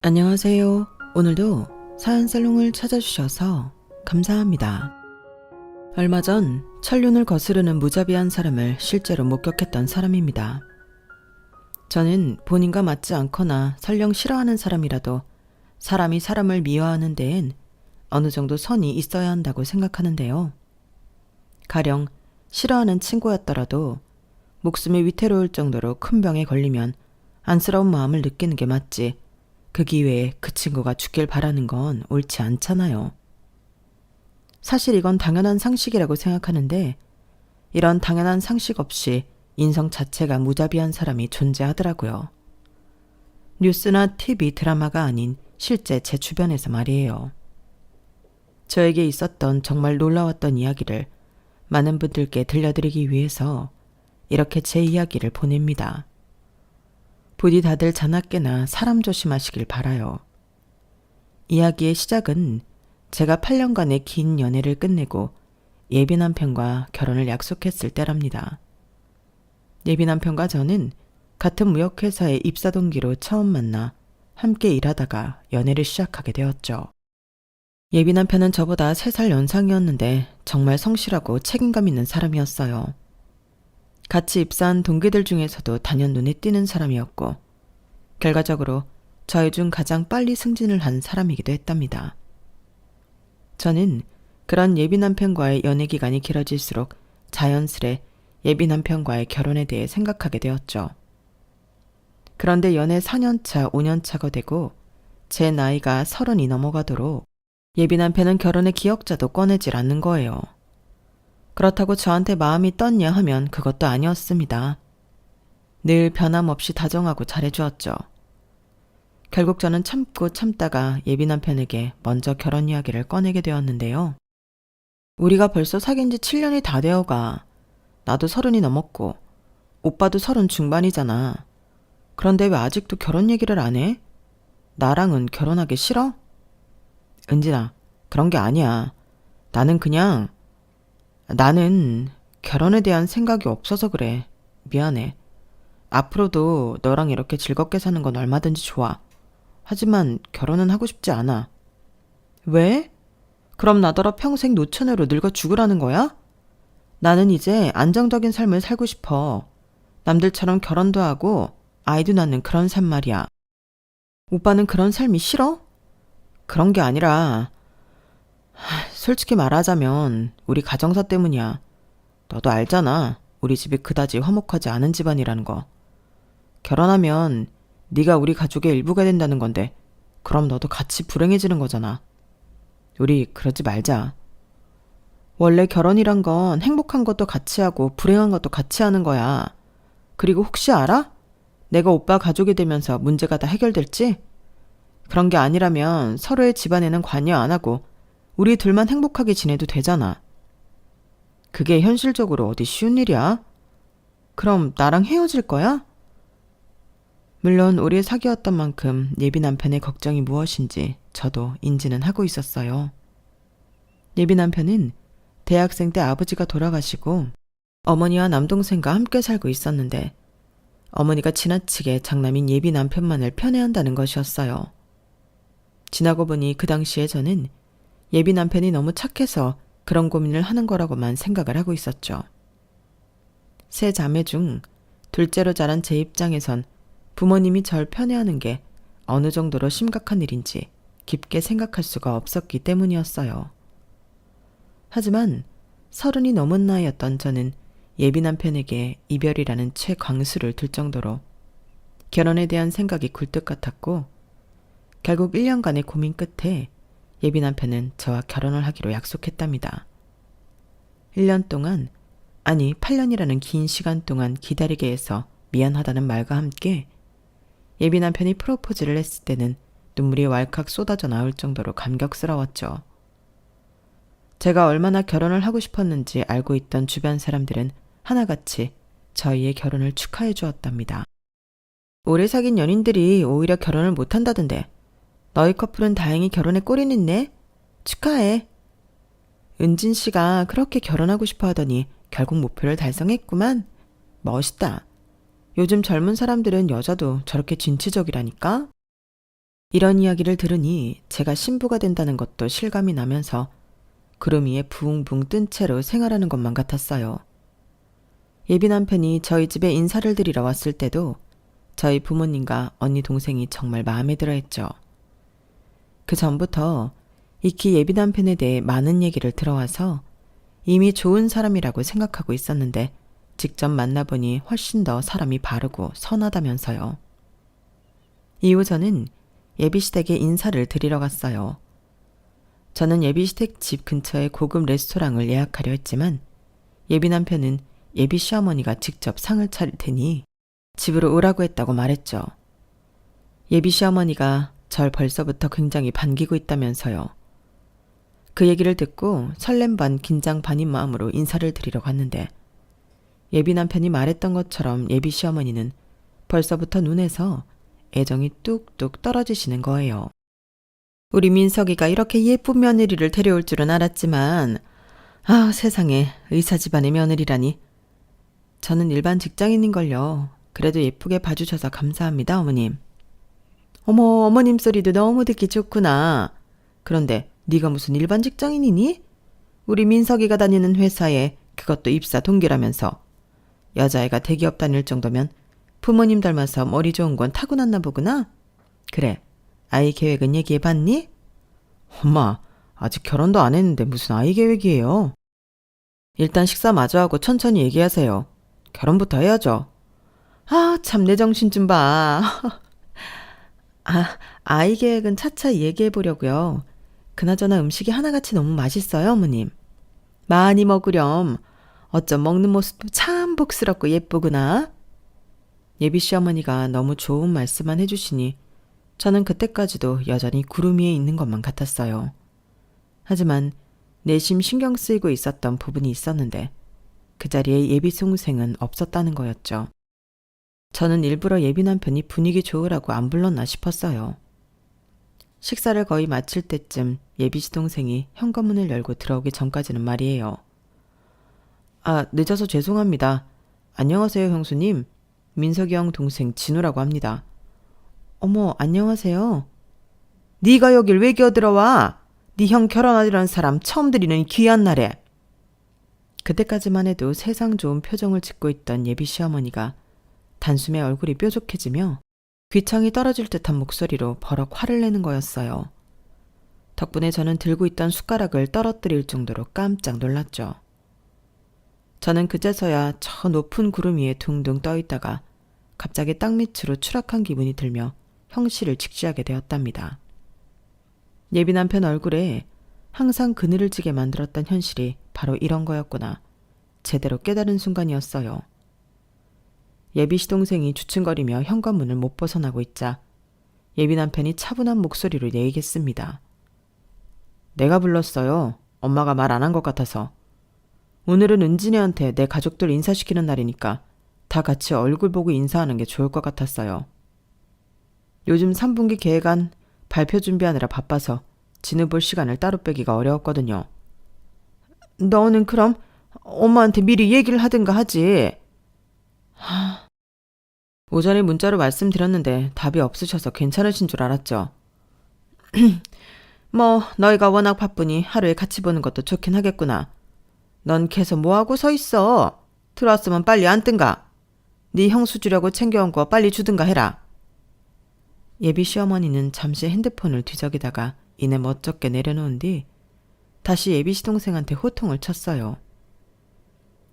안녕하세요. 오늘도 사연살롱을 찾아주셔서 감사합니다. 얼마 전 천륜을 거스르는 무자비한 사람을 실제로 목격했던 사람입니다. 저는 본인과 맞지 않거나 설령 싫어하는 사람이라도 사람이 사람을 미워하는 데엔 어느 정도 선이 있어야 한다고 생각하는데요. 가령 싫어하는 친구였더라도 목숨이 위태로울 정도로 큰 병에 걸리면 안쓰러운 마음을 느끼는 게 맞지, 그 기회에 그 친구가 죽길 바라는 건 옳지 않잖아요. 사실 이건 당연한 상식이라고 생각하는데, 이런 당연한 상식 없이 인성 자체가 무자비한 사람이 존재하더라고요. 뉴스나 TV, 드라마가 아닌 실제 제 주변에서 말이에요. 저에게 있었던 정말 놀라웠던 이야기를 많은 분들께 들려드리기 위해서 이렇게 제 이야기를 보냅니다. 부디 다들 자나깨나 사람 조심하시길 바라요. 이야기의 시작은 제가 8년간의 긴 연애를 끝내고 예비 남편과 결혼을 약속했을 때랍니다. 예비 남편과 저는 같은 무역회사의 입사 동기로 처음 만나 함께 일하다가 연애를 시작하게 되었죠. 예비 남편은 저보다 3살 연상이었는데 정말 성실하고 책임감 있는 사람이었어요. 같이 입사한 동기들 중에서도 단연 눈에 띄는 사람이었고, 결과적으로 저희 중 가장 빨리 승진을 한 사람이기도 했답니다. 저는 그런 예비 남편과의 연애 기간이 길어질수록 자연스레 예비 남편과의 결혼에 대해 생각하게 되었죠. 그런데 연애 4년차, 5년차가 되고 제 나이가 30이 넘어가도록 예비 남편은 결혼의 기억자도 꺼내질 않는 거예요. 그렇다고 저한테 마음이 떴냐 하면 그것도 아니었습니다. 늘 변함없이 다정하고 잘해주었죠. 결국 저는 참고 참다가 예비 남편에게 먼저 결혼 이야기를 꺼내게 되었는데요. 우리가 벌써 사귄 지 7년이 다 되어가. 나도 30이 넘었고 오빠도 30 중반이잖아. 그런데 왜 아직도 결혼 얘기를 안 해? 나랑은 결혼하기 싫어? 은진아, 그런 게 아니야. 나는 결혼에 대한 생각이 없어서 그래. 미안해. 앞으로도 너랑 이렇게 즐겁게 사는 건 얼마든지 좋아. 하지만 결혼은 하고 싶지 않아. 왜? 그럼 나더러 평생 노처녀로 늙어 죽으라는 거야? 나는 이제 안정적인 삶을 살고 싶어. 남들처럼 결혼도 하고 아이도 낳는 그런 삶 말이야. 오빠는 그런 삶이 싫어? 그런 게 아니라, 솔직히 말하자면 우리 가정사 때문이야. 너도 알잖아. 우리 집이 그다지 화목하지 않은 집안이라는 거. 결혼하면 네가 우리 가족의 일부가 된다는 건데, 그럼 너도 같이 불행해지는 거잖아. 우리 그러지 말자. 원래 결혼이란 건 행복한 것도 같이 하고 불행한 것도 같이 하는 거야. 그리고 혹시 알아? 내가 오빠 가족이 되면서 문제가 다 해결될지? 그런 게 아니라면 서로의 집안에는 관여 안 하고 우리 둘만 행복하게 지내도 되잖아. 그게 현실적으로 어디 쉬운 일이야? 그럼 나랑 헤어질 거야? 물론 오래 사귀었던 만큼 예비 남편의 걱정이 무엇인지 저도 인지는 하고 있었어요. 예비 남편은 대학생 때 아버지가 돌아가시고 어머니와 남동생과 함께 살고 있었는데, 어머니가 지나치게 장남인 예비 남편만을 편애한다는 것이었어요. 지나고 보니 그 당시에 저는 예비 남편이 너무 착해서 그런 고민을 하는 거라고만 생각을 하고 있었죠. 세 자매 중 둘째로 자란 제 입장에선 부모님이 절 편애하는 게 어느 정도로 심각한 일인지 깊게 생각할 수가 없었기 때문이었어요. 하지만 30이 넘은 나이였던 저는 예비 남편에게 이별이라는 최광수를 들 정도로 결혼에 대한 생각이 굴뚝 같았고, 결국 1년간의 고민 끝에 예비 남편은 저와 결혼을 하기로 약속했답니다. 1년 동안, 아니 8년이라는 긴 시간 동안 기다리게 해서 미안하다는 말과 함께 예비 남편이 프로포즈를 했을 때는 눈물이 왈칵 쏟아져 나올 정도로 감격스러웠죠. 제가 얼마나 결혼을 하고 싶었는지 알고 있던 주변 사람들은 하나같이 저희의 결혼을 축하해 주었답니다. 오래 사귄 연인들이 오히려 결혼을 못한다던데, 너희 커플은 다행히 결혼에 꼴이 있네? 축하해. 은진 씨가 그렇게 결혼하고 싶어 하더니 결국 목표를 달성했구만. 멋있다. 요즘 젊은 사람들은 여자도 저렇게 진취적이라니까? 이런 이야기를 들으니 제가 신부가 된다는 것도 실감이 나면서 구름 위에 붕붕 뜬 채로 생활하는 것만 같았어요. 예비 남편이 저희 집에 인사를 드리러 왔을 때도 저희 부모님과 언니 동생이 정말 마음에 들어 했죠. 그 전부터 익히 예비 남편에 대해 많은 얘기를 들어와서 이미 좋은 사람이라고 생각하고 있었는데 직접 만나보니 훨씬 더 사람이 바르고 선하다면서요. 이후 저는 예비시댁에 인사를 드리러 갔어요. 저는 예비시댁 집 근처에 고급 레스토랑을 예약하려 했지만 예비 남편은 예비 시어머니가 직접 상을 차릴 테니 집으로 오라고 했다고 말했죠. 예비 시어머니가 절 벌써부터 굉장히 반기고 있다면서요. 그 얘기를 듣고 설렘 반 긴장 반인 마음으로 인사를 드리러 갔는데 예비 남편이 말했던 것처럼 예비 시어머니는 벌써부터 눈에서 애정이 뚝뚝 떨어지시는 거예요. 우리 민석이가 이렇게 예쁜 며느리를 데려올 줄은 알았지만 세상에 의사 집안의 며느리라니. 저는 일반 직장인인걸요. 그래도 예쁘게 봐주셔서 감사합니다, 어머님. 어머, 어머님 소리도 너무 듣기 좋구나. 그런데 네가 무슨 일반 직장인이니? 우리 민석이가 다니는 회사에 그것도 입사 동기라면서. 여자애가 대기업 다닐 정도면 부모님 닮아서 머리 좋은 건 타고났나 보구나. 그래, 아이 계획은 얘기해봤니? 엄마, 아직 결혼도 안 했는데 무슨 아이 계획이에요? 일단 식사 마저 하고 천천히 얘기하세요. 결혼부터 해야죠. 참 내 정신 좀 봐. 아이 계획은 차차 얘기해보려고요. 그나저나 음식이 하나같이 너무 맛있어요, 어머님. 많이 먹으렴. 어쩜 먹는 모습도 참 복스럽고 예쁘구나. 예비 시어머니가 너무 좋은 말씀만 해주시니 저는 그때까지도 여전히 구름 위에 있는 것만 같았어요. 하지만 내심 신경 쓰이고 있었던 부분이 있었는데 그 자리에 예비 동생은 없었다는 거였죠. 저는 일부러 예비 남편이 분위기 좋으라고 안 불렀나 싶었어요. 식사를 거의 마칠 때쯤 예비 시동생이 현관문을 열고 들어오기 전까지는 말이에요. 늦어서 죄송합니다. 안녕하세요, 형수님. 민석이 형 동생 진우라고 합니다. 어머, 안녕하세요. 네가 여길 왜 기어들어와? 네 형 결혼하려는 사람 처음 들이는 귀한 날에. 그때까지만 해도 세상 좋은 표정을 짓고 있던 예비 시어머니가 단숨에 얼굴이 뾰족해지며 귀청이 떨어질 듯한 목소리로 버럭 화를 내는 거였어요. 덕분에 저는 들고 있던 숟가락을 떨어뜨릴 정도로 깜짝 놀랐죠. 저는 그제서야 저 높은 구름 위에 둥둥 떠 있다가 갑자기 땅 밑으로 추락한 기분이 들며 형씨를 직시하게 되었답니다. 예비 남편 얼굴에 항상 그늘을 지게 만들었던 현실이 바로 이런 거였구나. 제대로 깨달은 순간이었어요. 예비 시동생이 주춤거리며 현관문을 못 벗어나고 있자 예비 남편이 차분한 목소리로 얘기했습니다. 내가 불렀어요. 엄마가 말 안 한 것 같아서. 오늘은 은진이한테 내 가족들 인사시키는 날이니까 다 같이 얼굴 보고 인사하는 게 좋을 것 같았어요. 요즘 3분기 계획안 발표 준비하느라 바빠서 진우 볼 시간을 따로 빼기가 어려웠거든요. 너는 그럼 엄마한테 미리 얘기를 하든가 하지. 오전에 문자로 말씀드렸는데 답이 없으셔서 괜찮으신 줄 알았죠. 뭐 너희가 워낙 바쁘니 하루에 같이 보는 것도 좋긴 하겠구나. 넌 계속 뭐하고 서 있어. 들어왔으면 빨리 앉든가. 네 형수 주려고 챙겨온 거 빨리 주든가 해라. 예비 시어머니는 잠시 핸드폰을 뒤적이다가 이내 멋쩍게 내려놓은 뒤 다시 예비 시동생한테 호통을 쳤어요.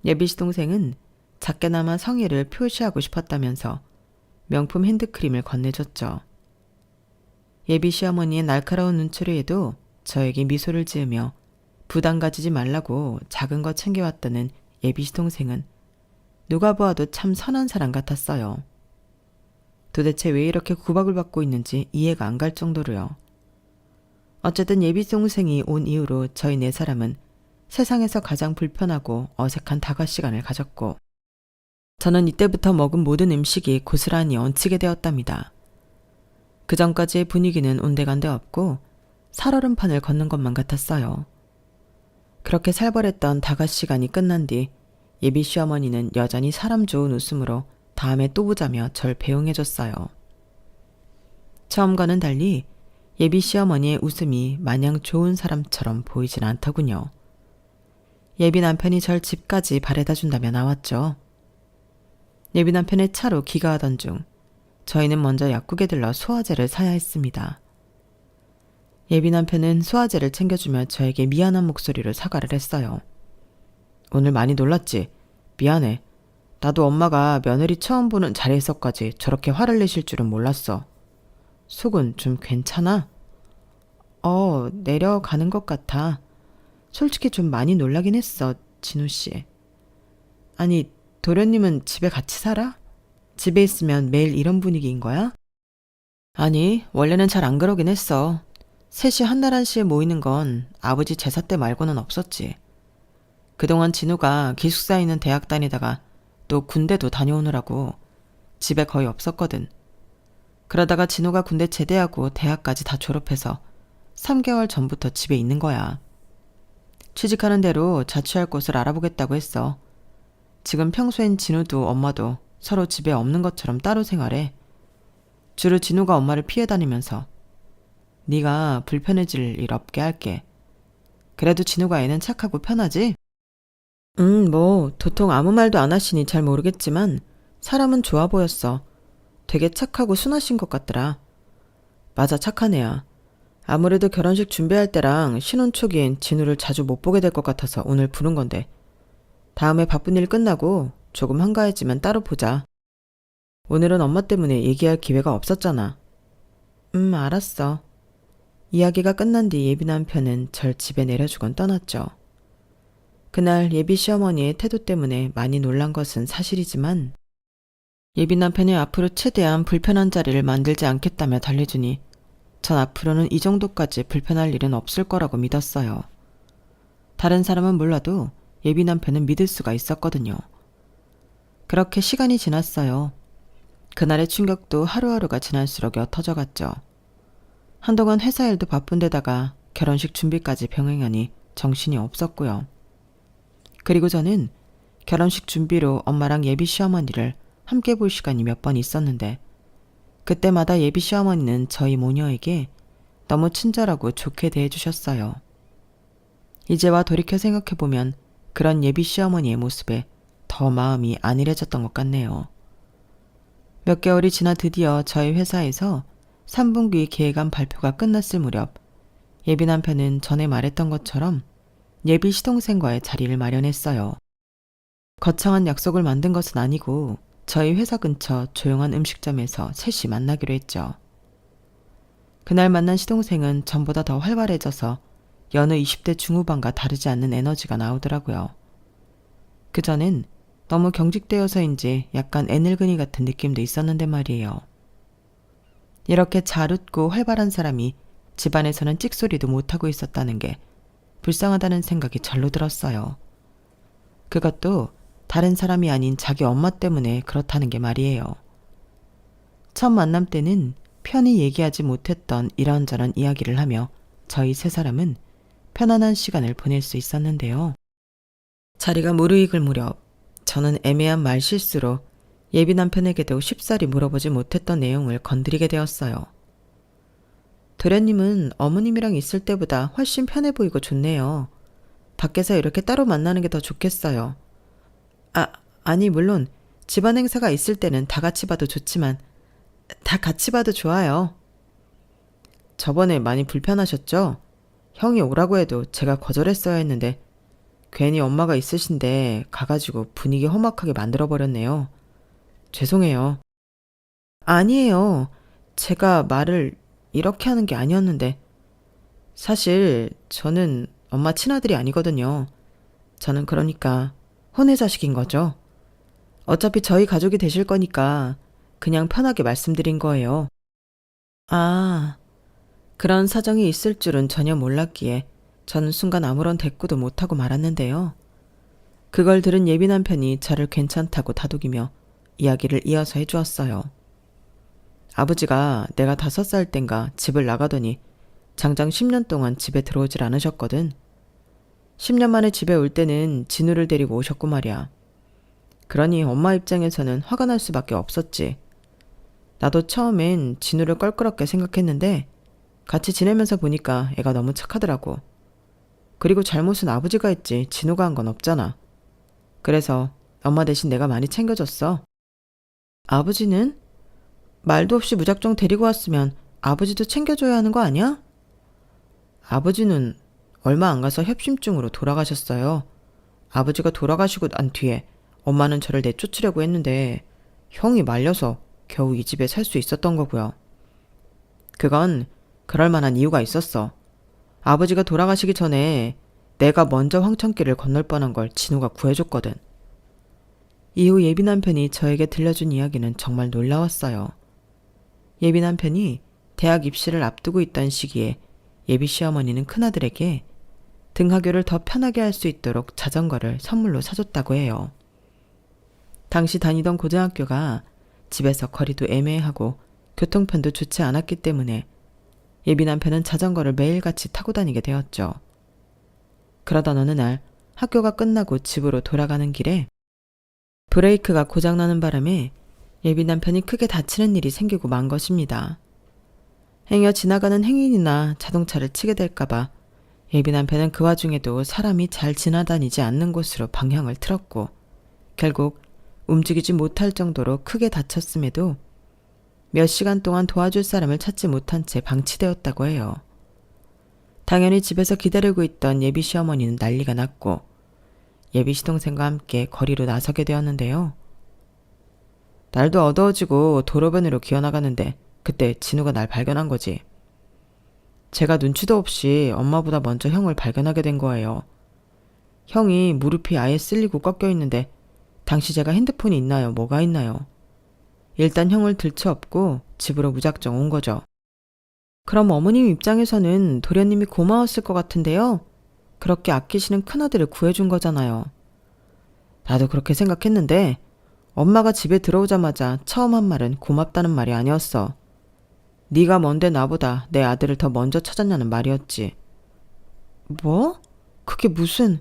예비 시동생은 작게나마 성의를 표시하고 싶었다면서 명품 핸드크림을 건네줬죠. 예비 시어머니의 날카로운 눈초리에도 저에게 미소를 지으며 부담 가지지 말라고 작은 거 챙겨왔다는 예비 시동생은 누가 보아도 참 선한 사람 같았어요. 도대체 왜 이렇게 구박을 받고 있는지 이해가 안 갈 정도로요. 어쨌든 예비 시동생이 온 이후로 저희 네 사람은 세상에서 가장 불편하고 어색한 다과 시간을 가졌고 저는 이때부터 먹은 모든 음식이 고스란히 얹히게 되었답니다. 그전까지의 분위기는 온데간데 없고 살얼음판을 걷는 것만 같았어요. 그렇게 살벌했던 다과 시간이 끝난 뒤 예비 시어머니는 여전히 사람 좋은 웃음으로 다음에 또 보자며 절 배웅해줬어요. 처음과는 달리 예비 시어머니의 웃음이 마냥 좋은 사람처럼 보이진 않더군요. 예비 남편이 절 집까지 바래다 준다며 나왔죠. 예비 남편의 차로 귀가하던 중 저희는 먼저 약국에 들러 소화제를 사야 했습니다. 예비 남편은 소화제를 챙겨주며 저에게 미안한 목소리로 사과를 했어요. 오늘 많이 놀랐지? 미안해. 나도 엄마가 며느리 처음 보는 자리에서까지 저렇게 화를 내실 줄은 몰랐어. 속은 좀 괜찮아? 내려가는 것 같아. 솔직히 좀 많이 놀라긴 했어, 진우 씨. 아니, 도련님은 집에 같이 살아? 집에 있으면 매일 이런 분위기인 거야? 아니, 원래는 잘 안 그러긴 했어. 셋이 한날 한시에 모이는 건 아버지 제사 때 말고는 없었지. 그동안 진우가 기숙사에 있는 대학 다니다가 또 군대도 다녀오느라고 집에 거의 없었거든. 그러다가 진우가 군대 제대하고 대학까지 다 졸업해서 3개월 전부터 집에 있는 거야. 취직하는 대로 자취할 곳을 알아보겠다고 했어. 지금 평소엔 진우도 엄마도 서로 집에 없는 것처럼 따로 생활해. 주로 진우가 엄마를 피해 다니면서 네가 불편해질 일 없게 할게. 그래도 진우가 애는 착하고 편하지? 도통 아무 말도 안 하시니 잘 모르겠지만 사람은 좋아 보였어. 되게 착하고 순하신 것 같더라. 맞아, 착한 애야. 아무래도 결혼식 준비할 때랑 신혼 초기엔 진우를 자주 못 보게 될 것 같아서 오늘 부른 건데. 다음에 바쁜 일 끝나고 조금 한가해지면 따로 보자. 오늘은 엄마 때문에 얘기할 기회가 없었잖아. 알았어. 이야기가 끝난 뒤 예비 남편은 절 집에 내려주곤 떠났죠. 그날 예비 시어머니의 태도 때문에 많이 놀란 것은 사실이지만 예비 남편이 앞으로 최대한 불편한 자리를 만들지 않겠다며 달래주니 전 앞으로는 이 정도까지 불편할 일은 없을 거라고 믿었어요. 다른 사람은 몰라도 예비 남편은 믿을 수가 있었거든요. 그렇게 시간이 지났어요. 그날의 충격도 하루하루가 지날수록 옅어져갔죠. 한동안 회사 일도 바쁜데다가 결혼식 준비까지 병행하니 정신이 없었고요. 그리고 저는 결혼식 준비로 엄마랑 예비 시어머니를 함께 볼 시간이 몇 번 있었는데 그때마다 예비 시어머니는 저희 모녀에게 너무 친절하고 좋게 대해주셨어요. 이제와 돌이켜 생각해보면 그런 예비 시어머니의 모습에 더 마음이 안일해졌던 것 같네요. 몇 개월이 지나 드디어 저희 회사에서 3분기 계획안 발표가 끝났을 무렵 예비 남편은 전에 말했던 것처럼 예비 시동생과의 자리를 마련했어요. 거창한 약속을 만든 것은 아니고 저희 회사 근처 조용한 음식점에서 셋이 만나기로 했죠. 그날 만난 시동생은 전보다 더 활발해져서 여느 20대 중후반과 다르지 않는 에너지가 나오더라고요. 그전엔 너무 경직되어서인지 약간 애늙은이 같은 느낌도 있었는데 말이에요. 이렇게 잘 웃고 활발한 사람이 집안에서는 찍소리도 못하고 있었다는 게 불쌍하다는 생각이 절로 들었어요. 그것도 다른 사람이 아닌 자기 엄마 때문에 그렇다는 게 말이에요. 첫 만남 때는 편히 얘기하지 못했던 이런저런 이야기를 하며 저희 세 사람은 편안한 시간을 보낼 수 있었는데요. 자리가 무르익을 무렵 저는 애매한 말실수로 예비 남편에게도 쉽사리 물어보지 못했던 내용을 건드리게 되었어요. 도련님은 어머님이랑 있을 때보다 훨씬 편해 보이고 좋네요. 밖에서 이렇게 따로 만나는 게 더 좋겠어요. 아니 물론 집안 행사가 있을 때는 다 같이 봐도 좋지만 다 같이 봐도 좋아요. 저번에 많이 불편하셨죠? 형이 오라고 해도 제가 거절했어야 했는데 괜히 엄마가 있으신데 가가지고 분위기 험악하게 만들어버렸네요. 죄송해요. 아니에요. 제가 말을 이렇게 하는 게 아니었는데 사실 저는 엄마 친아들이 아니거든요. 저는 그러니까 혼외 자식인 거죠. 어차피 저희 가족이 되실 거니까 그냥 편하게 말씀드린 거예요. 아, 그런 사정이 있을 줄은 전혀 몰랐기에 저는 순간 아무런 대꾸도 못하고 말았는데요. 그걸 들은 예비 남편이 저를 괜찮다고 다독이며 이야기를 이어서 해주었어요. 아버지가 내가 5살 땐가 집을 나가더니 장장 10년 동안 집에 들어오질 않으셨거든. 10년 만에 집에 올 때는 진우를 데리고 오셨고 말이야. 그러니 엄마 입장에서는 화가 날 수밖에 없었지. 나도 처음엔 진우를 껄끄럽게 생각했는데 같이 지내면서 보니까 애가 너무 착하더라고. 그리고 잘못은 아버지가 했지 진우가 한 건 없잖아. 그래서 엄마 대신 내가 많이 챙겨줬어. 아버지는? 말도 없이 무작정 데리고 왔으면 아버지도 챙겨줘야 하는 거 아니야? 아버지는 얼마 안 가서 협심증으로 돌아가셨어요. 아버지가 돌아가시고 난 뒤에 엄마는 저를 내쫓으려고 했는데 형이 말려서 겨우 이 집에 살 수 있었던 거고요. 그건 그럴 만한 이유가 있었어. 아버지가 돌아가시기 전에 내가 먼저 황천길을 건널 뻔한 걸 진우가 구해줬거든. 이후 예비 남편이 저에게 들려준 이야기는 정말 놀라웠어요. 예비 남편이 대학 입시를 앞두고 있던 시기에 예비 시어머니는 큰아들에게 등하교를 더 편하게 할 수 있도록 자전거를 선물로 사줬다고 해요. 당시 다니던 고등학교가 집에서 거리도 애매하고 교통편도 좋지 않았기 때문에 예비 남편은 자전거를 매일같이 타고 다니게 되었죠. 그러던 어느 날 학교가 끝나고 집으로 돌아가는 길에 브레이크가 고장나는 바람에 예비 남편이 크게 다치는 일이 생기고 만 것입니다. 행여 지나가는 행인이나 자동차를 치게 될까봐 예비 남편은 그 와중에도 사람이 잘 지나다니지 않는 곳으로 방향을 틀었고 결국 움직이지 못할 정도로 크게 다쳤음에도 몇 시간 동안 도와줄 사람을 찾지 못한 채 방치되었다고 해요. 당연히 집에서 기다리고 있던 예비 시어머니는 난리가 났고 예비 시동생과 함께 거리로 나서게 되었는데요. 날도 어두워지고 도로변으로 기어나가는데 그때 진우가 날 발견한 거지. 제가 눈치도 없이 엄마보다 먼저 형을 발견하게 된 거예요. 형이 무릎이 아예 쓸리고 꺾여 있는데 당시 제가 핸드폰이 있나요? 뭐가 있나요? 일단 형을 들쳐업고 집으로 무작정 온 거죠. 그럼 어머님 입장에서는 도련님이 고마웠을 것 같은데요. 그렇게 아끼시는 큰아들을 구해준 거잖아요. 나도 그렇게 생각했는데 엄마가 집에 들어오자마자 처음 한 말은 고맙다는 말이 아니었어. 네가 뭔데 나보다 내 아들을 더 먼저 찾았냐는 말이었지. 뭐? 그게 무슨...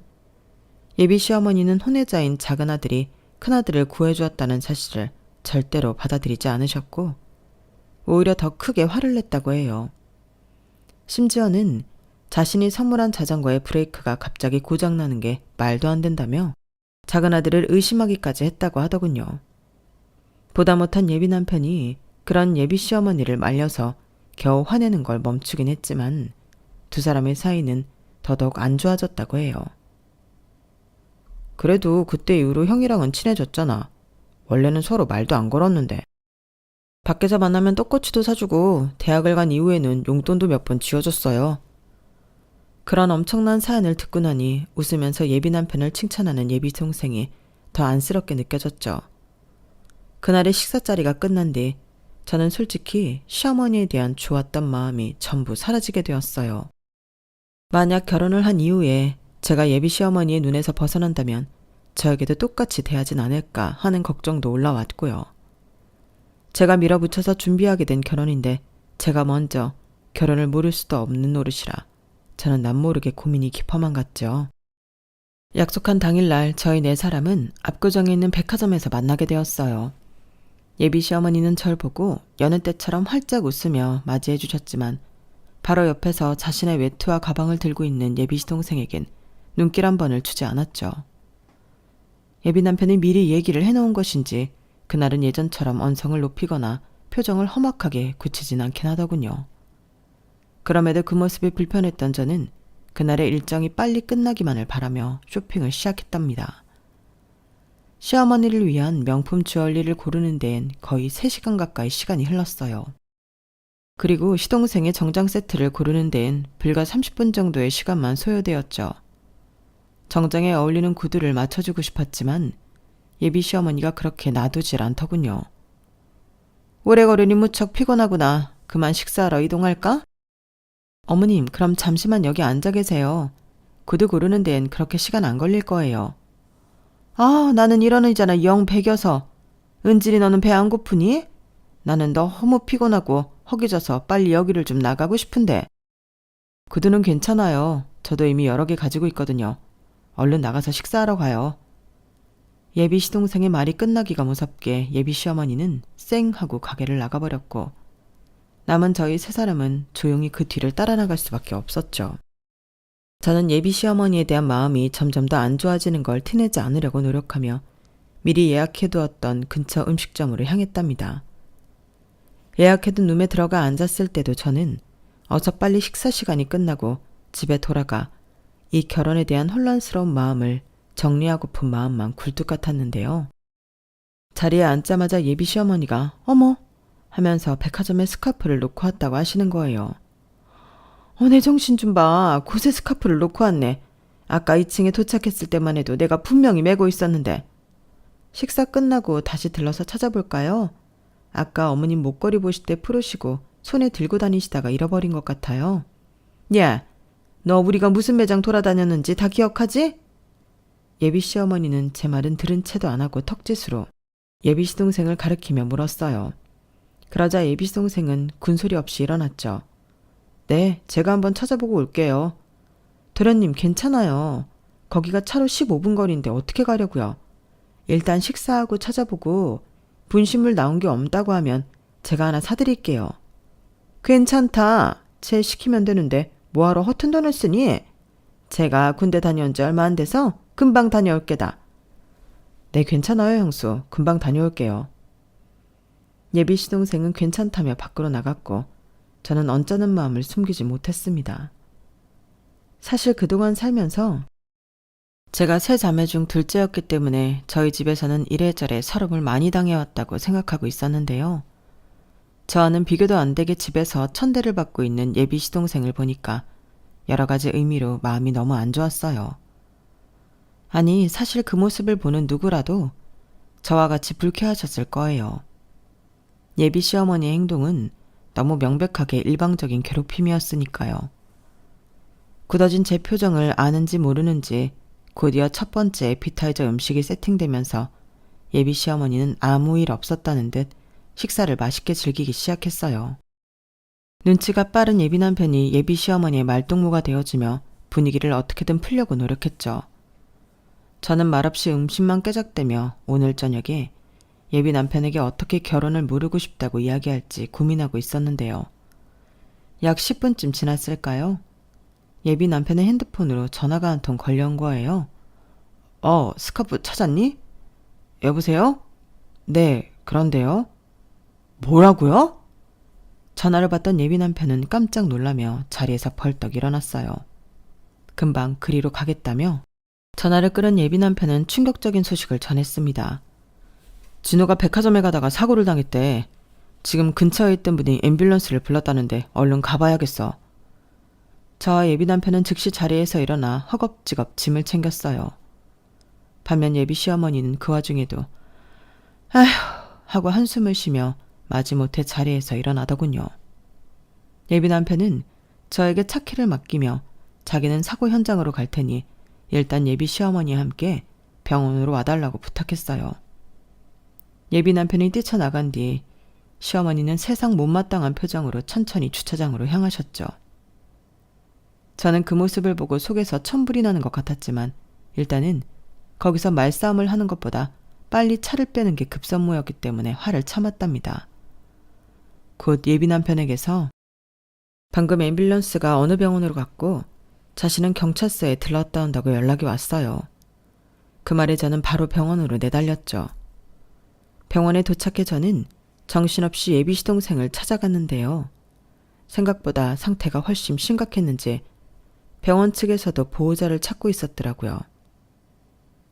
예비 시어머니는 혼외자인 작은아들이 큰아들을 구해주었다는 사실을 절대로 받아들이지 않으셨고 오히려 더 크게 화를 냈다고 해요. 심지어는 자신이 선물한 자전거의 브레이크가 갑자기 고장나는 게 말도 안 된다며 작은아들을 의심하기까지 했다고 하더군요. 보다 못한 예비 남편이 그런 예비 시어머니를 말려서 겨우 화내는 걸 멈추긴 했지만 두 사람의 사이는 더더욱 안 좋아졌다고 해요. 그래도 그때 이후로 형이랑은 친해졌잖아. 원래는 서로 말도 안 걸었는데. 밖에서 만나면 떡꼬치도 사주고 대학을 간 이후에는 용돈도 몇 번 쥐어줬어요. 그런 엄청난 사연을 듣고 나니 웃으면서 예비 남편을 칭찬하는 예비 동생이 더 안쓰럽게 느껴졌죠. 그날의 식사 자리가 끝난 뒤 저는 솔직히 시어머니에 대한 좋았던 마음이 전부 사라지게 되었어요. 만약 결혼을 한 이후에 제가 예비 시어머니의 눈에서 벗어난다면 저에게도 똑같이 대하진 않을까 하는 걱정도 올라왔고요. 제가 밀어붙여서 준비하게 된 결혼인데 제가 먼저 결혼을 모를 수도 없는 노릇이라 저는 남모르게 고민이 깊어만 갔죠. 약속한 당일날 저희 네 사람은 압구정에 있는 백화점에서 만나게 되었어요. 예비 시어머니는 절 보고 여느 때처럼 활짝 웃으며 맞이해 주셨지만 바로 옆에서 자신의 외투와 가방을 들고 있는 예비 시동생에겐 눈길 한 번을 주지 않았죠. 예비 남편이 미리 얘기를 해놓은 것인지 그날은 예전처럼 언성을 높이거나 표정을 험악하게 굳히진 않긴 하더군요. 그럼에도 그 모습이 불편했던 저는 그날의 일정이 빨리 끝나기만을 바라며 쇼핑을 시작했답니다. 시어머니를 위한 명품 주얼리를 고르는 데엔 거의 3시간 가까이 시간이 흘렀어요. 그리고 시동생의 정장 세트를 고르는 데엔 불과 30분 정도의 시간만 소요되었죠. 정장에 어울리는 구두를 맞춰주고 싶었지만 예비 시어머니가 그렇게 놔두질 않더군요. 오래 걸으니 무척 피곤하구나. 그만 식사하러 이동할까? 어머님, 그럼 잠시만 여기 앉아 계세요. 구두 고르는 데엔 그렇게 시간 안 걸릴 거예요. 아, 나는 이런 의자나 영 배겨서. 은진이 너는 배 안 고프니? 나는 너무 피곤하고 허기져서 빨리 여기를 좀 나가고 싶은데. 구두는 괜찮아요. 저도 이미 여러 개 가지고 있거든요. 얼른 나가서 식사하러 가요. 예비 시동생의 말이 끝나기가 무섭게 예비 시어머니는 쌩 하고 가게를 나가버렸고 남은 저희 세 사람은 조용히 그 뒤를 따라 나갈 수밖에 없었죠. 저는 예비 시어머니에 대한 마음이 점점 더 안 좋아지는 걸 티내지 않으려고 노력하며 미리 예약해두었던 근처 음식점으로 향했답니다. 예약해둔 룸에 들어가 앉았을 때도 저는 어서 빨리 식사 시간이 끝나고 집에 돌아가 이 결혼에 대한 혼란스러운 마음을 정리하고픈 마음만 굴뚝 같았는데요. 자리에 앉자마자 예비 시어머니가 어머 하면서 백화점에 스카프를 놓고 왔다고 하시는 거예요. 내 정신 좀 봐. 곳에 스카프를 놓고 왔네. 아까 2층에 도착했을 때만 해도 내가 분명히 메고 있었는데. 식사 끝나고 다시 들러서 찾아볼까요? 아까 어머님 목걸이 보실 때 풀으시고 손에 들고 다니시다가 잃어버린 것 같아요. 야, 너 우리가 무슨 매장 돌아다녔는지 다 기억하지? 예비 시어머니는 제 말은 들은 채도 안 하고 턱짓으로 예비 시동생을 가리키며 물었어요. 그러자 예비 시동생은 군소리 없이 일어났죠. 네, 제가 한번 찾아보고 올게요. 도련님 괜찮아요. 거기가 차로 15분 거리인데 어떻게 가려고요? 일단 식사하고 찾아보고 분신물 나온 게 없다고 하면 제가 하나 사드릴게요. 괜찮다. 쟤 시키면 되는데 뭐하러 허튼 돈을 쓰니? 제가 군대 다녀온 지 얼마 안 돼서 금방 다녀올 게다. 네, 괜찮아요, 형수. 금방 다녀올게요. 예비 시동생은 괜찮다며 밖으로 나갔고 저는 언짢은 마음을 숨기지 못했습니다. 사실 그동안 살면서 제가 세 자매 중 둘째였기 때문에 저희 집에서는 이래저래 서름을 많이 당해왔다고 생각하고 있었는데요. 저와는 비교도 안 되게 집에서 천대를 받고 있는 예비 시동생을 보니까 여러 가지 의미로 마음이 너무 안 좋았어요. 아니, 사실 그 모습을 보는 누구라도 저와 같이 불쾌하셨을 거예요. 예비 시어머니의 행동은 너무 명백하게 일방적인 괴롭힘이었으니까요. 굳어진 제 표정을 아는지 모르는지 곧이어 첫 번째 에피타이저 음식이 세팅되면서 예비 시어머니는 아무 일 없었다는 듯 식사를 맛있게 즐기기 시작했어요. 눈치가 빠른 예비 남편이 예비 시어머니의 말동무가 되어주며 분위기를 어떻게든 풀려고 노력했죠. 저는 말없이 음식만 깨작대며 오늘 저녁에 예비 남편에게 어떻게 결혼을 무르고 싶다고 이야기할지 고민하고 있었는데요. 약 10분쯤 지났을까요? 예비 남편의 핸드폰으로 전화가 한 통 걸려온 거예요. 스카프 찾았니? 여보세요? 네, 그런데요. 뭐라고요? 전화를 받던 예비 남편은 깜짝 놀라며 자리에서 벌떡 일어났어요. 금방 그리로 가겠다며 전화를 끊은 예비 남편은 충격적인 소식을 전했습니다. 진호가 백화점에 가다가 사고를 당했대. 지금 근처에 있던 분이 앰뷸런스를 불렀다는데 얼른 가봐야겠어. 저와 예비 남편은 즉시 자리에서 일어나 허겁지겁 짐을 챙겼어요. 반면 예비 시어머니는 그 와중에도 아휴 하고 한숨을 쉬며 마지못해 자리에서 일어나더군요. 예비 남편은 저에게 차키를 맡기며 자기는 사고 현장으로 갈 테니 일단 예비 시어머니와 함께 병원으로 와달라고 부탁했어요. 예비 남편이 뛰쳐나간 뒤 시어머니는 세상 못마땅한 표정으로 천천히 주차장으로 향하셨죠. 저는 그 모습을 보고 속에서 천불이 나는 것 같았지만 일단은 거기서 말싸움을 하는 것보다 빨리 차를 빼는 게 급선무였기 때문에 화를 참았답니다. 곧 예비 남편에게서 방금 앰뷸런스가 어느 병원으로 갔고 자신은 경찰서에 들렀다 온다고 연락이 왔어요. 그 말에 저는 바로 병원으로 내달렸죠. 병원에 도착해 저는 정신없이 예비 시동생을 찾아갔는데요. 생각보다 상태가 훨씬 심각했는지 병원 측에서도 보호자를 찾고 있었더라고요.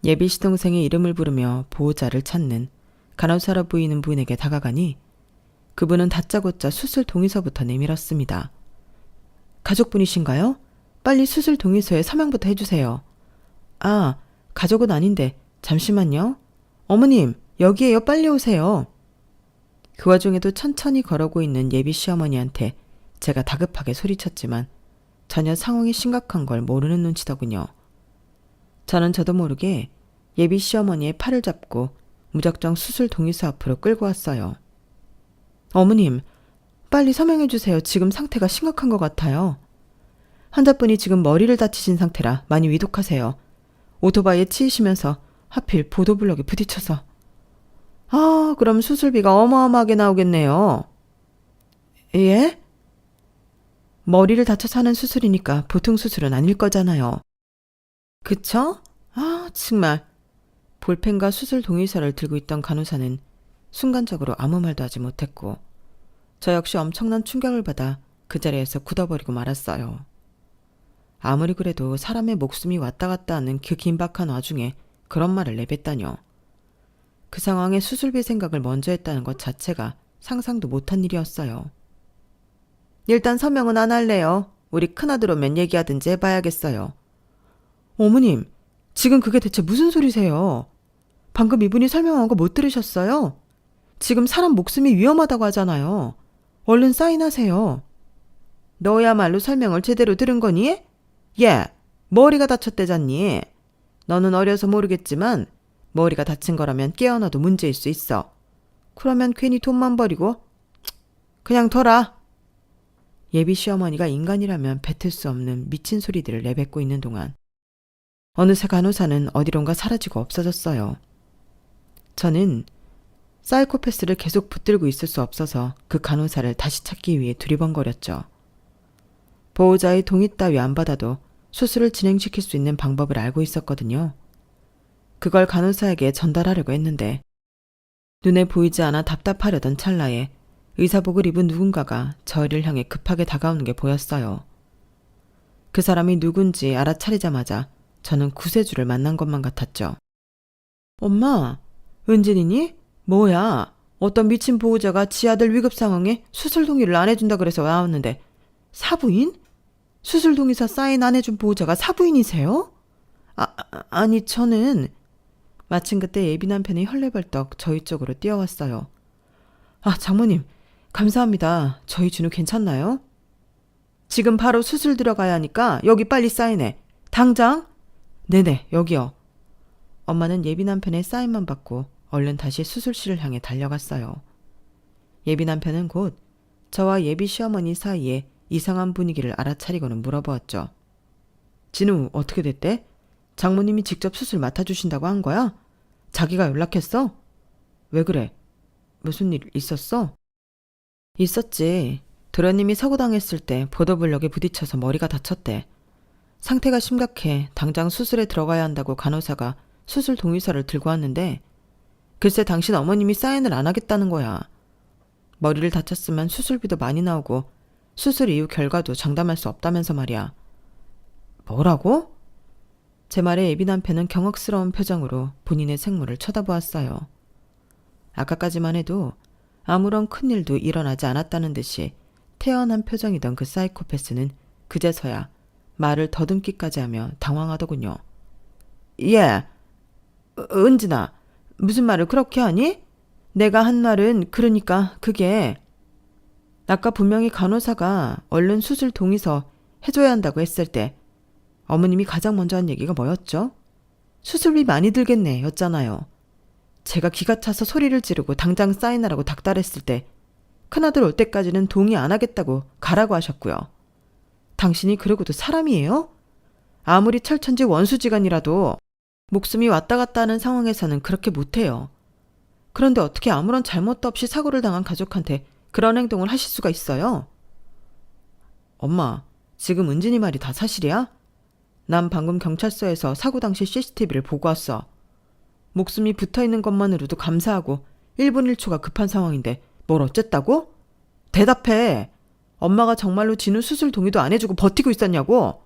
예비 시동생의 이름을 부르며 보호자를 찾는 간호사로 보이는 분에게 다가가니 그분은 다짜고짜 수술 동의서부터 내밀었습니다. 가족분이신가요? 빨리 수술 동의서에 서명부터 해주세요. 아, 가족은 아닌데 잠시만요. 어머님, 여기에요. 빨리 오세요. 그 와중에도 천천히 걸어오고 있는 예비 시어머니한테 제가 다급하게 소리쳤지만 전혀 상황이 심각한 걸 모르는 눈치더군요. 저는 저도 모르게 예비 시어머니의 팔을 잡고 무작정 수술 동의서 앞으로 끌고 왔어요. 어머님, 빨리 서명해주세요. 지금 상태가 심각한 것 같아요. 환자분이 지금 머리를 다치신 상태라 많이 위독하세요. 오토바이에 치이시면서 하필 보도블럭에 부딪혀서. 아, 그럼 수술비가 어마어마하게 나오겠네요. 예? 머리를 다쳐서 하는 수술이니까 보통 수술은 아닐 거잖아요. 그쵸? 아, 정말. 볼펜과 수술 동의서를 들고 있던 간호사는 순간적으로 아무 말도 하지 못했고 저 역시 엄청난 충격을 받아 그 자리에서 굳어버리고 말았어요. 아무리 그래도 사람의 목숨이 왔다 갔다 하는 그 긴박한 와중에 그런 말을 내뱉다뇨. 그 상황에 수술비 생각을 먼저 했다는 것 자체가 상상도 못한 일이었어요. 일단 서명은 안 할래요. 우리 큰아들 오면 얘기하든지 해봐야겠어요. 어머님, 지금 그게 대체 무슨 소리세요? 방금 이분이 설명한 거 못 들으셨어요? 지금 사람 목숨이 위험하다고 하잖아요. 얼른 사인하세요. 너야말로 설명을 제대로 들은 거니? 예, 머리가 다쳤대잖니. 너는 어려서 모르겠지만 머리가 다친 거라면 깨어나도 문제일 수 있어. 그러면 괜히 돈만 버리고 그냥 둬라. 예비 시어머니가 인간이라면 뱉을 수 없는 미친 소리들을 내뱉고 있는 동안 어느새 간호사는 어디론가 사라지고 없어졌어요. 저는 사이코패스를 계속 붙들고 있을 수 없어서 그 간호사를 다시 찾기 위해 두리번거렸죠. 보호자의 동의 따위 안 받아도 수술을 진행시킬 수 있는 방법을 알고 있었거든요. 그걸 간호사에게 전달하려고 했는데 눈에 보이지 않아 답답하려던 찰나에 의사복을 입은 누군가가 저희를 향해 급하게 다가오는 게 보였어요. 그 사람이 누군지 알아차리자마자 저는 구세주를 만난 것만 같았죠. 엄마, 은진이니? 뭐야? 어떤 미친 보호자가 지 아들 위급 상황에 수술 동의를 안 해준다 그래서 나왔는데 사부인? 수술 동의서 사인 안 해준 보호자가 사부인이세요? 아니 저는... 마침 그때 예비 남편이 헐레벌떡 저희 쪽으로 뛰어왔어요. 아, 장모님, 감사합니다. 저희 준우 괜찮나요? 지금 바로 수술 들어가야 하니까 여기 빨리 사인해. 당장? 네네, 여기요. 엄마는 예비 남편의 사인만 받고 얼른 다시 수술실을 향해 달려갔어요. 예비 남편은 곧 저와 예비 시어머니 사이에 이상한 분위기를 알아차리고는 물어보았죠. 진우, 어떻게 됐대? 장모님이 직접 수술 맡아주신다고 한 거야? 자기가 연락했어? 왜 그래? 무슨 일 있었어? 있었지. 도련님이 사고당했을 때 보도블럭에 부딪혀서 머리가 다쳤대. 상태가 심각해 당장 수술에 들어가야 한다고 간호사가 수술 동의서를 들고 왔는데 글쎄 당신 어머님이 사인을 안 하겠다는 거야. 머리를 다쳤으면 수술비도 많이 나오고 수술 이후 결과도 장담할 수 없다면서 말이야. 뭐라고? 제 말에 예비 남편은 경악스러운 표정으로 본인의 생물을 쳐다보았어요. 아까까지만 해도 아무런 큰일도 일어나지 않았다는 듯이 태연한 표정이던 그 사이코패스는 그제서야 말을 더듬기까지 하며 당황하더군요. 예, 은진아, 무슨 말을 그렇게 하니? 내가 한 말은 그러니까 그게... 아까 분명히 간호사가 얼른 수술 동의서 해줘야 한다고 했을 때 어머님이 가장 먼저 한 얘기가 뭐였죠? 수술비 많이 들겠네 였잖아요. 제가 기가 차서 소리를 지르고 당장 사인하라고 닥달했을 때 큰아들 올 때까지는 동의 안 하겠다고 가라고 하셨고요. 당신이 그러고도 사람이에요? 아무리 철천지 원수지간이라도 목숨이 왔다 갔다 하는 상황에서는 그렇게 못해요. 그런데 어떻게 아무런 잘못도 없이 사고를 당한 가족한테 그런 행동을 하실 수가 있어요? 엄마, 지금 은진이 말이 다 사실이야? 난 방금 경찰서에서 사고 당시 CCTV를 보고 왔어. 목숨이 붙어있는 것만으로도 감사하고 1분 1초가 급한 상황인데 뭘 어쨌다고? 대답해. 엄마가 정말로 진우 수술 동의도 안 해주고 버티고 있었냐고?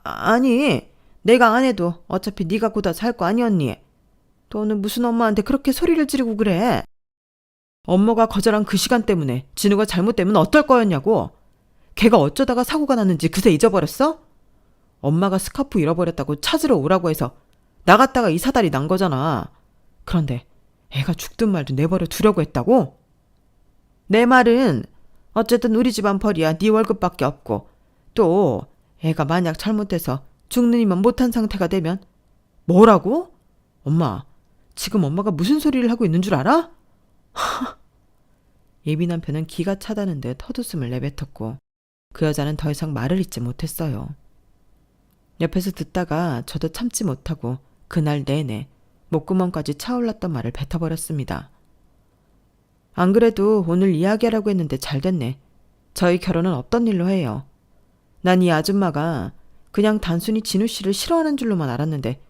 아니, 내가 안 해도 어차피 네가 고다 살 거 아니었니? 너는 무슨 엄마한테 그렇게 소리를 지르고 그래? 엄마가 거절한 그 시간 때문에 진우가 잘못되면 어떨 거였냐고? 걔가 어쩌다가 사고가 났는지 그새 잊어버렸어? 엄마가 스카프 잃어버렸다고 찾으러 오라고 해서 나갔다가 이 사달이 난 거잖아. 그런데 애가 죽든 말든 내버려 두려고 했다고? 내 말은 어쨌든 우리 집안 벌이야 네 월급밖에 없고 또 애가 만약 잘못돼서 죽느니만 못한 상태가 되면 뭐라고? 엄마, 지금 엄마가 무슨 소리를 하고 있는 줄 알아? 예비 남편은 기가 차다는 듯 헛웃음을 내뱉었고 그 여자는 더 이상 말을 잇지 못했어요. 옆에서 듣다가 저도 참지 못하고 그날 내내 목구멍까지 차올랐던 말을 뱉어버렸습니다. 안 그래도 오늘 이야기하라고 했는데 잘 됐네. 저희 결혼은 없던 일로 해요. 난 이 아줌마가 그냥 단순히 진우 씨를 싫어하는 줄로만 알았는데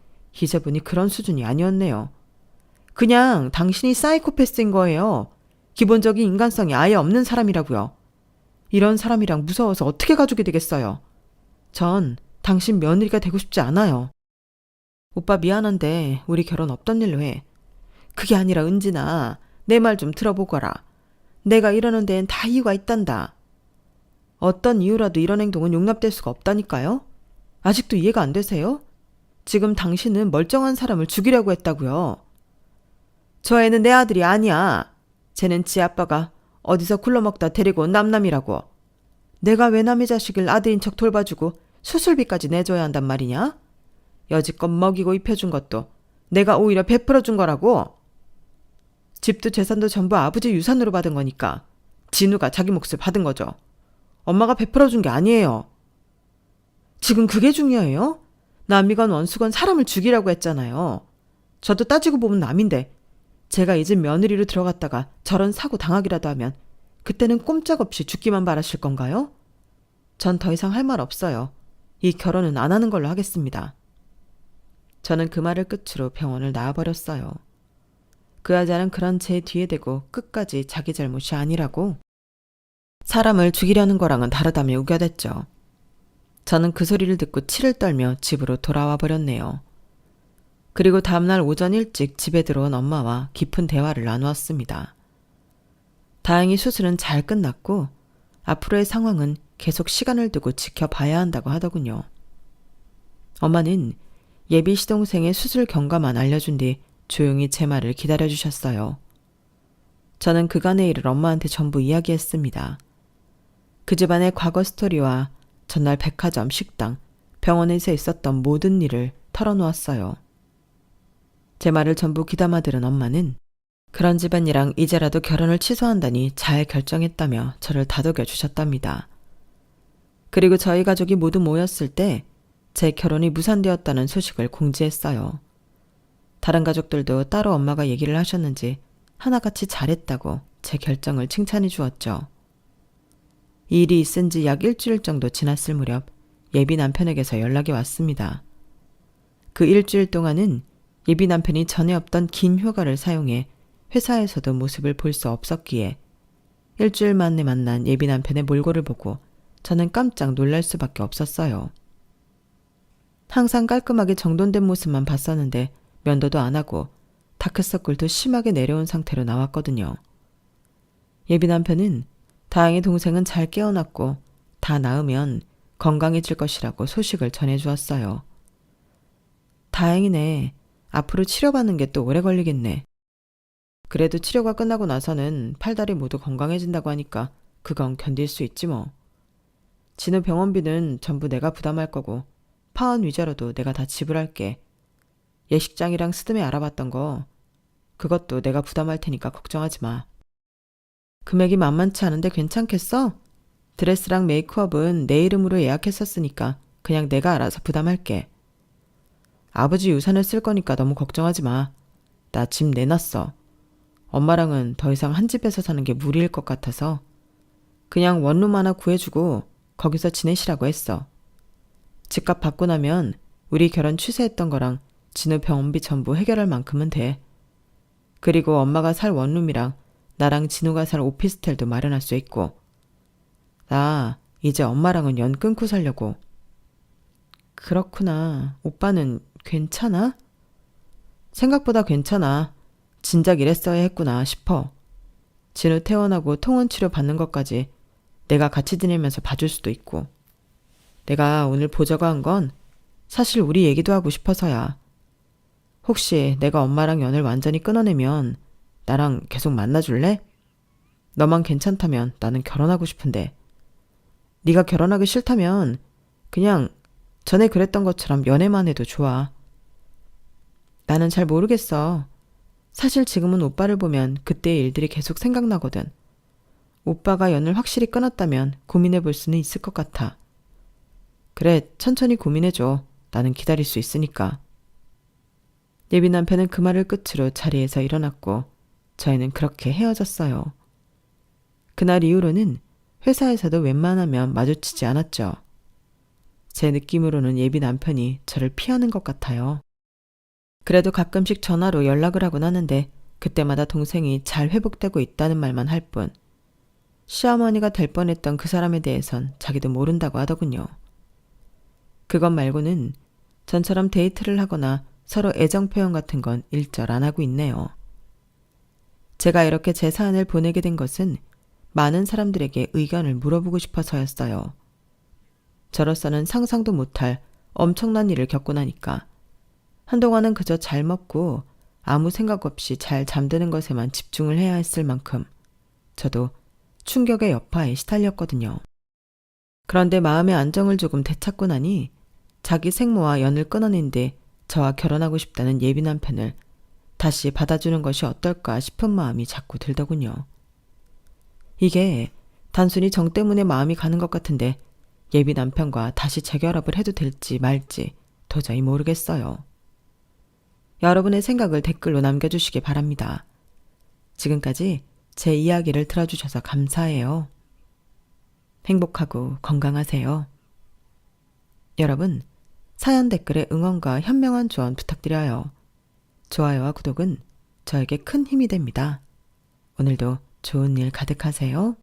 이제 보니 그런 수준이 아니었네요. 그냥 당신이 사이코패스인 거예요. 기본적인 인간성이 아예 없는 사람이라고요. 이런 사람이랑 무서워서 어떻게 가족이 되겠어요. 전 당신 며느리가 되고 싶지 않아요. 오빠 미안한데 우리 결혼 없던 일로 해. 그게 아니라 은진아, 내 말 좀 들어보거라. 내가 이러는 데엔 다 이유가 있단다. 어떤 이유라도 이런 행동은 용납될 수가 없다니까요? 아직도 이해가 안 되세요? 지금 당신은 멀쩡한 사람을 죽이려고 했다고요. 저 애는 내 아들이 아니야. 쟤는 지 아빠가 어디서 굴러먹다 데리고 온 남남이라고. 내가 왜 남의 자식을 아들인 척 돌봐주고 수술비까지 내줘야 한단 말이냐? 여지껏 먹이고 입혀준 것도 내가 오히려 베풀어준 거라고. 집도 재산도 전부 아버지 유산으로 받은 거니까 진우가 자기 몫을 받은 거죠. 엄마가 베풀어준 게 아니에요. 지금 그게 중요해요? 남이건 원수건 사람을 죽이라고 했잖아요. 저도 따지고 보면 남인데 제가 이 집 며느리로 들어갔다가 저런 사고 당하기라도 하면 그때는 꼼짝없이 죽기만 바라실 건가요? 전 더 이상 할 말 없어요. 이 결혼은 안 하는 걸로 하겠습니다. 저는 그 말을 끝으로 병원을 나와버렸어요. 그 여자는 그런 제 뒤에 대고 끝까지 자기 잘못이 아니라고 사람을 죽이려는 거랑은 다르다며 우겨댔죠. 저는 그 소리를 듣고 치를 떨며 집으로 돌아와 버렸네요. 그리고 다음날 오전 일찍 집에 들어온 엄마와 깊은 대화를 나누었습니다. 다행히 수술은 잘 끝났고 앞으로의 상황은 계속 시간을 두고 지켜봐야 한다고 하더군요. 엄마는 예비 시동생의 수술 경과만 알려준 뒤 조용히 제 말을 기다려주셨어요. 저는 그간의 일을 엄마한테 전부 이야기했습니다. 그 집안의 과거 스토리와 전날 백화점, 식당, 병원에서 있었던 모든 일을 털어놓았어요. 제 말을 전부 귀담아 들은 엄마는 그런 집안이랑 이제라도 결혼을 취소한다니 잘 결정했다며 저를 다독여 주셨답니다. 그리고 저희 가족이 모두 모였을 때 제 결혼이 무산되었다는 소식을 공지했어요. 다른 가족들도 따로 엄마가 얘기를 하셨는지 하나같이 잘했다고 제 결정을 칭찬해 주었죠. 이 일이 있은 지 약 일주일 정도 지났을 무렵 예비 남편에게서 연락이 왔습니다. 그 일주일 동안은 예비 남편이 전에 없던 긴 휴가를 사용해 회사에서도 모습을 볼 수 없었기에 일주일 만에 만난 예비 남편의 몰골을 보고 저는 깜짝 놀랄 수밖에 없었어요. 항상 깔끔하게 정돈된 모습만 봤었는데 면도도 안 하고 다크서클도 심하게 내려온 상태로 나왔거든요. 예비 남편은 다행히 동생은 잘 깨어났고 다 나으면 건강해질 것이라고 소식을 전해주었어요. 다행이네. 앞으로 치료받는 게 또 오래 걸리겠네. 그래도 치료가 끝나고 나서는 팔다리 모두 건강해진다고 하니까 그건 견딜 수 있지 뭐. 진우 병원비는 전부 내가 부담할 거고 파원 위자료도 내가 다 지불할게. 예식장이랑 스드메 알아봤던 거 그것도 내가 부담할 테니까 걱정하지 마. 금액이 만만치 않은데 괜찮겠어? 드레스랑 메이크업은 내 이름으로 예약했었으니까 그냥 내가 알아서 부담할게. 아버지 유산을 쓸 거니까 너무 걱정하지 마. 나 집 내놨어. 엄마랑은 더 이상 한 집에서 사는 게 무리일 것 같아서 그냥 원룸 하나 구해주고 거기서 지내시라고 했어. 집값 받고 나면 우리 결혼 취소했던 거랑 진우 병원비 전부 해결할 만큼은 돼. 그리고 엄마가 살 원룸이랑 나랑 진우가 살 오피스텔도 마련할 수 있고. 나 이제 엄마랑은 연 끊고 살려고. 그렇구나. 오빠는 괜찮아? 생각보다 괜찮아. 진작 이랬어야 했구나 싶어. 진우 퇴원하고 통원치료 받는 것까지 내가 같이 지내면서 봐줄 수도 있고. 내가 오늘 보자고 한 건 사실 우리 얘기도 하고 싶어서야. 혹시 내가 엄마랑 연을 완전히 끊어내면 나랑 계속 만나줄래? 너만 괜찮다면 나는 결혼하고 싶은데. 네가 결혼하기 싫다면 그냥 전에 그랬던 것처럼 연애만 해도 좋아. 나는 잘 모르겠어. 사실 지금은 오빠를 보면 그때의 일들이 계속 생각나거든. 오빠가 연을 확실히 끊었다면 고민해 볼 수는 있을 것 같아. 그래, 천천히 고민해줘. 나는 기다릴 수 있으니까. 예비 남편은 그 말을 끝으로 자리에서 일어났고 저희는 그렇게 헤어졌어요. 그날 이후로는 회사에서도 웬만하면 마주치지 않았죠. 제 느낌으로는 예비 남편이 저를 피하는 것 같아요. 그래도 가끔씩 전화로 연락을 하곤 하는데 그때마다 동생이 잘 회복되고 있다는 말만 할 뿐, 시어머니가 될 뻔했던 그 사람에 대해선 자기도 모른다고 하더군요. 그것 말고는 전처럼 데이트를 하거나 서로 애정 표현 같은 건 일절 안 하고 있네요. 제가 이렇게 제 사연을 보내게 된 것은 많은 사람들에게 의견을 물어보고 싶어서였어요. 저로서는 상상도 못할 엄청난 일을 겪고 나니까 한동안은 그저 잘 먹고 아무 생각 없이 잘 잠드는 것에만 집중을 해야 했을 만큼 저도 충격의 여파에 시달렸거든요. 그런데 마음의 안정을 조금 되찾고 나니 자기 생모와 연을 끊어낸 뒤 저와 결혼하고 싶다는 예비 남편을 다시 받아주는 것이 어떨까 싶은 마음이 자꾸 들더군요. 이게 단순히 정 때문에 마음이 가는 것 같은데 예비 남편과 다시 재결합을 해도 될지 말지 도저히 모르겠어요. 여러분의 생각을 댓글로 남겨주시기 바랍니다. 지금까지 제 이야기를 들어주셔서 감사해요. 행복하고 건강하세요. 여러분, 사연 댓글에 응원과 현명한 조언 부탁드려요. 좋아요와 구독은 저에게 큰 힘이 됩니다. 오늘도 좋은 일 가득하세요.